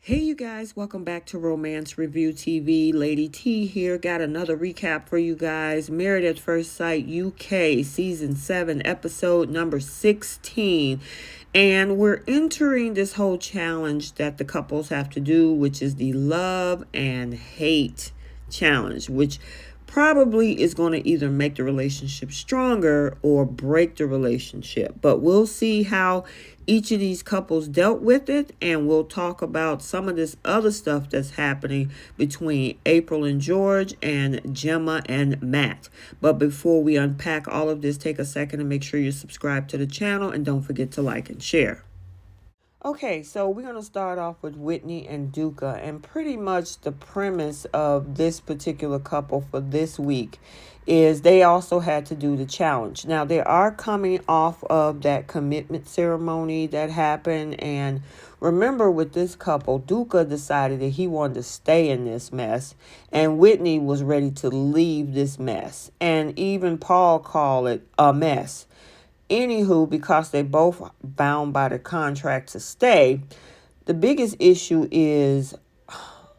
Hey you guys, welcome back to Romance Review TV. Lady T here. Got another recap for you guys. Married at First Sight UK, Season 7, Episode number 16. And we're entering this whole challenge that the couples have to do, which is the love and hate challenge, which probably is going to either make the relationship stronger or break the relationship. But we'll see how each of these couples dealt with it, and we'll talk about some of this other stuff that's happening between April and George and Gemma and Matt. But before we unpack all of this, take a second and make sure you subscribe to the channel and don't forget to like and share. Okay, so we're going to start off with Whitney and Duca, and pretty much the premise of this particular couple for this week is they also had to do the challenge. Now, they are coming off of that commitment ceremony that happened, and remember with this couple, Duca decided that he wanted to stay in this mess, and Whitney was ready to leave this mess, and even Paul called it a mess. Anywho, because they both bound by the contract to stay, the biggest issue is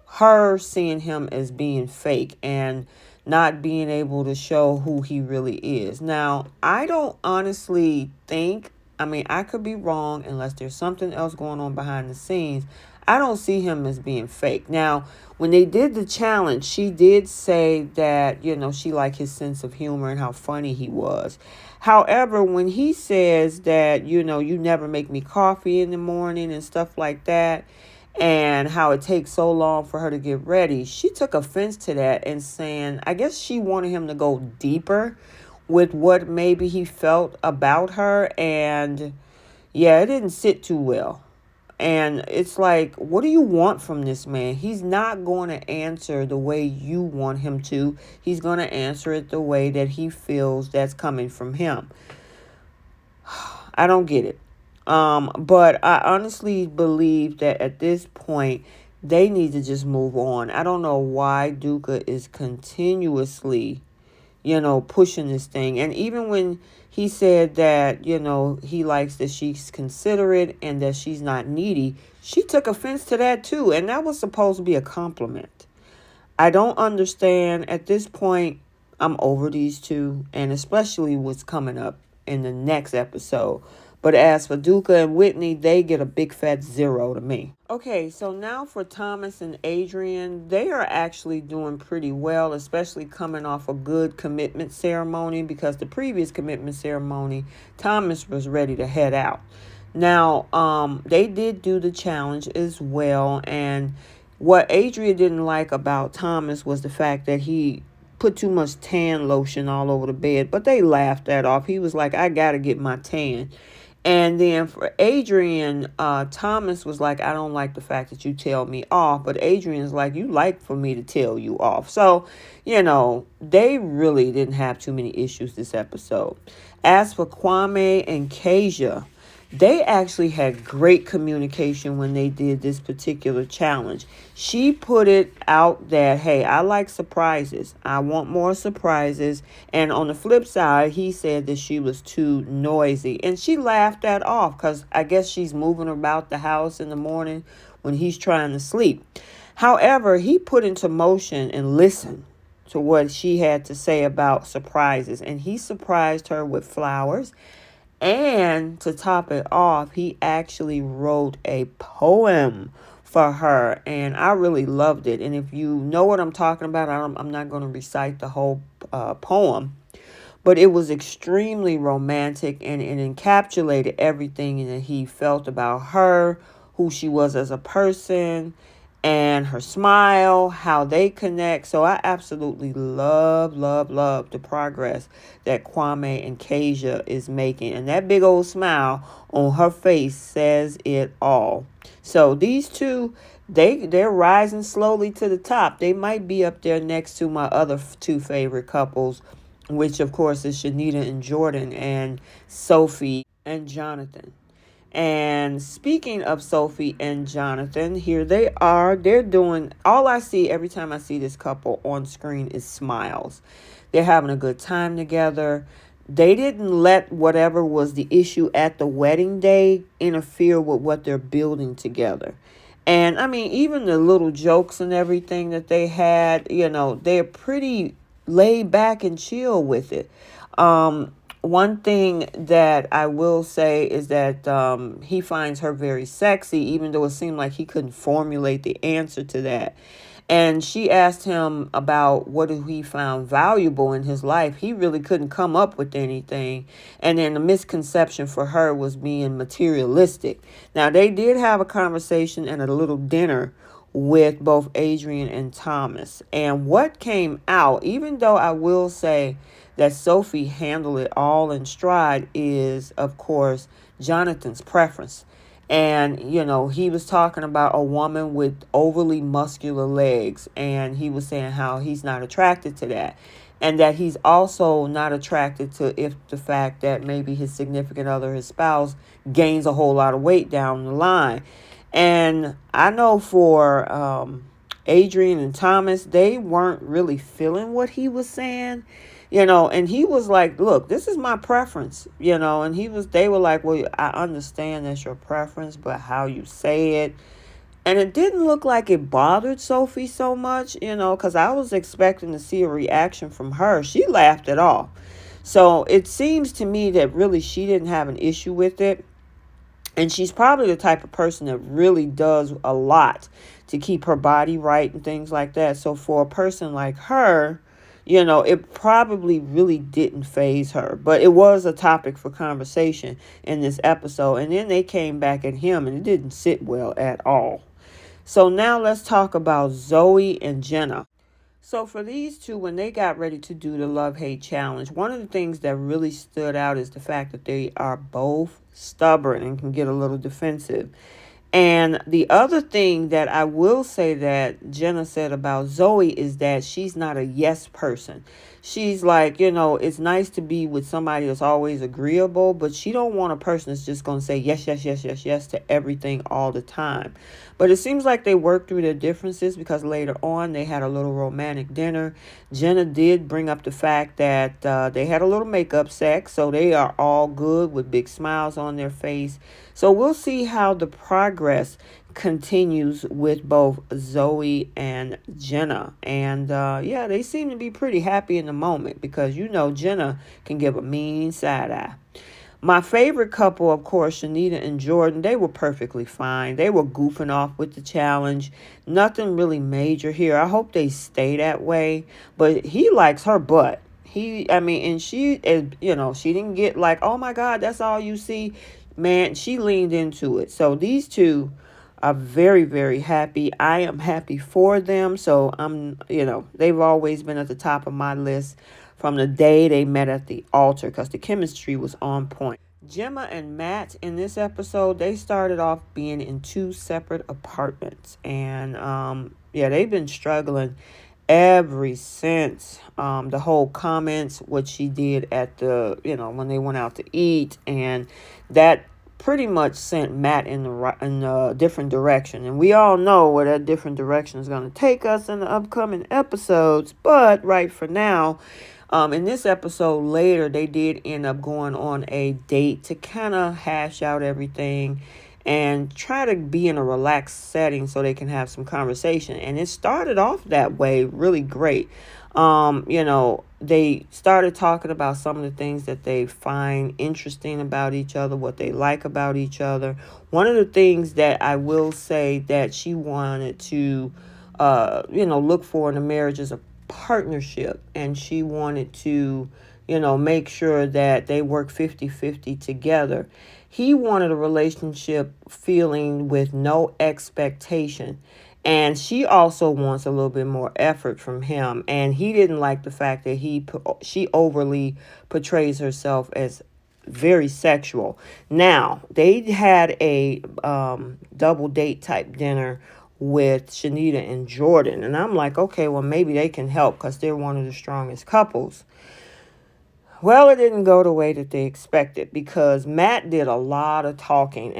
her seeing him as being fake and not being able to show who he really is. Now, I don't honestly think, I could be wrong unless there's something else going on behind the scenes. I don't see him as being fake. Now, when they did the challenge, she did say that, she liked his sense of humor and how funny he was. However, when he says that, you never make me coffee in the morning and stuff like that, and how it takes so long for her to get ready, she took offense to that and saying, I guess she wanted him to go deeper with what maybe he felt about her. And yeah, it didn't sit too well. And it's like, what do you want from this man? He's not going to answer the way you want him to. He's going to answer it the way that he feels that's coming from him. I don't get it. But I honestly believe that at this point, they need to just move on. I don't know why Duca is continuously pushing this thing. And even when he said that, he likes that she's considerate and that she's not needy, she took offense to that too. And that was supposed to be a compliment. I don't understand. At this point, I'm over these two, and especially what's coming up in the next episode. But as for Duca and Whitney, they get a big fat 0 to me. Okay, so now for Thomas and Adrian, they are actually doing pretty well, especially coming off a good commitment ceremony, because the previous commitment ceremony, Thomas was ready to head out. Now, they did do the challenge as well, and what Adrian didn't like about Thomas was the fact that he put too much tan lotion all over the bed, but they laughed that off. He was like, I gotta get my tan. And then for Adrian, Thomas was like, I don't like the fact that you tell me off. But Adrian's like, you like for me to tell you off. So, they really didn't have too many issues this episode. As for Kwame and Kasia, they actually had great communication when they did this particular challenge. She put it out that, hey, I like surprises. I want more surprises. And on the flip side, he said that she was too noisy. And she laughed that off because I guess she's moving about the house in the morning when he's trying to sleep. However, he put into motion and listened to what she had to say about surprises. And he surprised her with flowers. And to top it off, he actually wrote a poem for her, and I really loved it. And if you know what I'm talking about, I'm not going to recite the whole poem, but it was extremely romantic, and it encapsulated everything that he felt about her, who she was as a person, and her smile, how they connect. So I absolutely love the progress that Kwame and Kasia is making. And that big old smile on her face says it all. So these two, they're rising slowly to the top. They might be up there next to my other two favorite couples, which of course is Shanita and Jordan, and Sophie and Jonathan. And speaking of Sophie and Jonathan, here they are. They're doing, all I see every time I see this couple on screen is smiles. They're having a good time together. They didn't let whatever was the issue at the wedding day interfere with what they're building together. And I mean, even the little jokes and everything that they had, they're pretty laid back and chill with it. One thing that I will say is that he finds her very sexy, even though it seemed like he couldn't formulate the answer to that. And she asked him about what he found valuable in his life. He really couldn't come up with anything. And then the misconception for her was being materialistic. Now, they did have a conversation and a little dinner with both Adrian and Thomas. And what came out, even though I will say that Sophie handled it all in stride, is, of course, Jonathan's preference. And, he was talking about a woman with overly muscular legs. And he was saying how he's not attracted to that. And that he's also not attracted to if the fact that maybe his significant other, his spouse, gains a whole lot of weight down the line. And I know for Adrian and Thomas, they weren't really feeling what he was saying. And he was like, look, this is my preference, and they were like, well, I understand that's your preference, but how you say it. And it didn't look like it bothered Sophie so much, because I was expecting to see a reaction from her. She laughed it off. So it seems to me that really she didn't have an issue with it. And she's probably the type of person that really does a lot to keep her body right and things like that. So for a person like her, it probably really didn't faze her. But it was a topic for conversation in this episode. And then they came back at him and it didn't sit well at all. So now let's talk about Zoe and Jenna. So for these two, when they got ready to do the love-hate challenge, one of the things that really stood out is the fact that they are both stubborn and can get a little defensive. And the other thing that I will say that Jenna said about Zoe is that she's not a yes person. She's like, it's nice to be with somebody that's always agreeable, but she don't want a person that's just going to say yes, yes, yes, yes, yes to everything all the time. But it seems like they worked through their differences because later on they had a little romantic dinner. Jenna did bring up the fact that they had a little makeup sex, so they are all good with big smiles on their face. So we'll see how the progress continues with both Zoe and Jenna. And they seem to be pretty happy in the moment because Jenna can give a mean side eye. My favorite couple, of course, Shanita and Jordan, they were perfectly fine. They were goofing off with the challenge. Nothing really major here. I hope they stay that way. But he likes her butt. And she didn't get like, oh my God, that's all you see. Man, she leaned into it. So these two are very, very happy. I am happy for them. So they've always been at the top of my list from the day they met at the altar because the chemistry was on point. Gemma and Matt in this episode, they started off being in two separate apartments. And they've been struggling ever since the whole comments, what she did at the, when they went out to eat. And that pretty much sent Matt in a different direction. And we all know where that different direction is going to take us in the upcoming episodes. But right for now, in this episode later, they did end up going on a date to kind of hash out everything and try to be in a relaxed setting so they can have some conversation. And it started off that way really great. They started talking about some of the things that they find interesting about each other, what they like about each other. One of the things that I will say that she wanted to, look for in a marriage is a partnership. And she wanted to, make sure that they work 50-50 together. He wanted a relationship feeling with no expectation. And she also wants a little bit more effort from him. And he didn't like the fact that she overly portrays herself as very sexual. Now, they had a double date type dinner with Shanita and Jordan. And I'm like, okay, well, maybe they can help because they're one of the strongest couples. Well, it didn't go the way that they expected because Matt did a lot of talking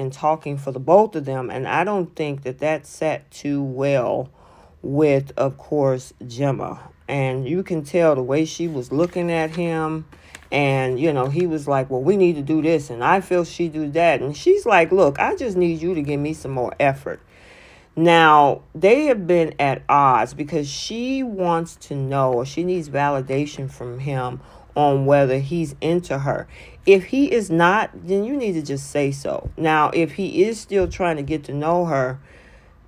for the both of them. And I don't think that sat too well with, of course, Gemma. And you can tell the way she was looking at him. And, he was like, well, we need to do this. And I feel she do that. And she's like, look, I just need you to give me some more effort. Now, they have been at odds because she wants to know, or she needs validation from him on whether he's into her. If he is not, then you need to just say so. Now, if he is still trying to get to know her,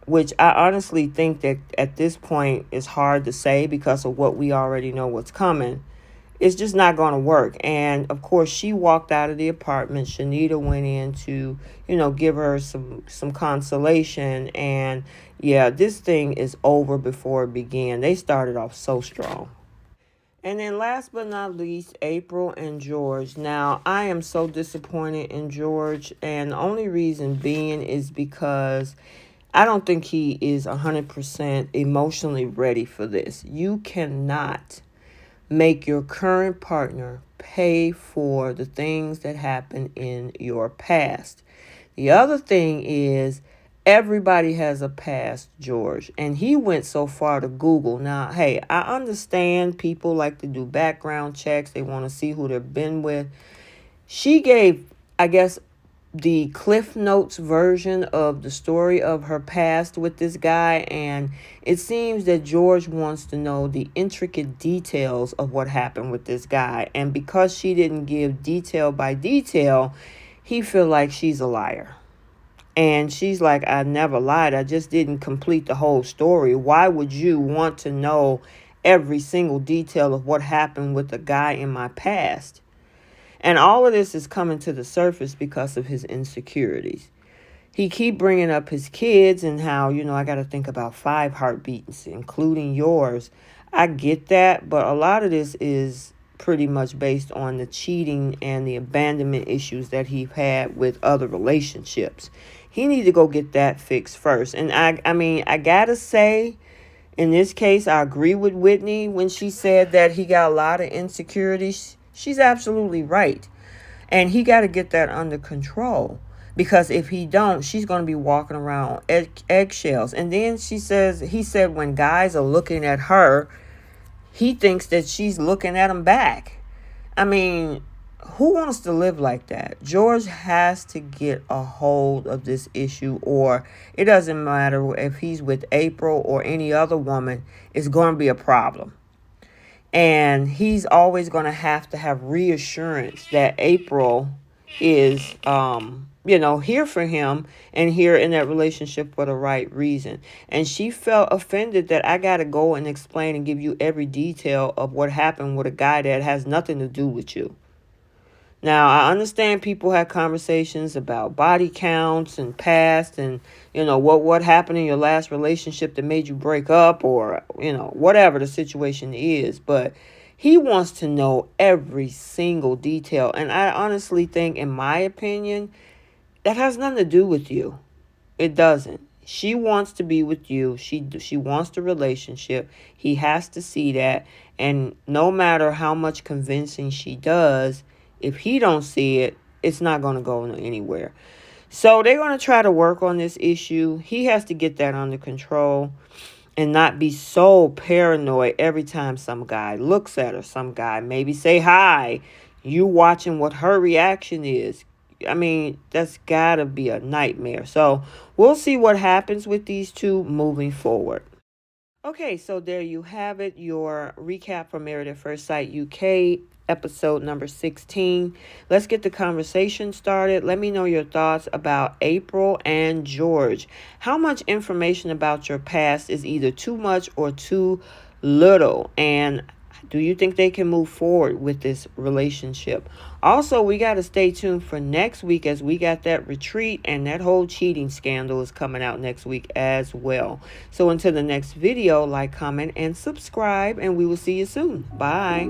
which I honestly think that at this point is hard to say because of what we already know what's coming, it's just not going to work. And of course, she walked out of the apartment. Shanita went in to, give her some consolation. And yeah, this thing is over before it began. They started off so strong. And then last but not least, April and George. Now, I am so disappointed in George, and the only reason being is because I don't think he is 100% emotionally ready for this. You cannot make your current partner pay for the things that happened in your past. The other thing is, everybody has a past, George. And he went so far to Google. Now, hey, I understand people like to do background checks. They want to see who they've been with. She gave, I guess, the Cliff Notes version of the story of her past with this guy, and it seems that George wants to know the intricate details of what happened with this guy, and because she didn't give detail by detail, he feel like she's a liar. And she's like, I never lied, I just didn't complete the whole story. Why would you want to know every single detail of what happened with the guy in my past? And all of this is coming to the surface because of his insecurities. He keep bringing up his kids and how, I got to think about 5 heartbeats, including yours. I get that, but a lot of this is pretty much based on the cheating and the abandonment issues that he had with other relationships. He need to go get that fixed first. And I got to say, in this case, I agree with Whitney when she said that he got a lot of insecurities. She's absolutely right. And he got to get that under control. Because if he don't, she's going to be walking around eggshells. And then he said when guys are looking at her, he thinks that she's looking at him back. I mean, who wants to live like that? George has to get a hold of this issue, or it doesn't matter if he's with April or any other woman, it's going to be a problem. And he's always going to have reassurance that April is, here for him and here in that relationship for the right reason. And she felt offended that I got to go and explain and give you every detail of what happened with a guy that has nothing to do with you. Now, I understand people have conversations about body counts and past and, what happened in your last relationship that made you break up or, whatever the situation is. But he wants to know every single detail. And I honestly think, in my opinion, that has nothing to do with you. It doesn't. She wants to be with you. She wants the relationship. He has to see that. And no matter how much convincing she does, if he don't see it, it's not going to go anywhere. So they're going to try to work on this issue. He has to get that under control and not be so paranoid every time some guy looks at her. Some guy maybe say hi. You watching what her reaction is. I mean, that's got to be a nightmare. So we'll see what happens with these two moving forward. Okay, so there you have it, your recap from Married at First Sight UK, episode number 16. Let's get the conversation started. Let me know your thoughts about April and George. How much information about your past is either too much or too little? And do you think they can move forward with this relationship? Also, we got to stay tuned for next week as we got that retreat and that whole cheating scandal is coming out next week as well. So until the next video, like, comment, and subscribe, and we will see you soon. Bye.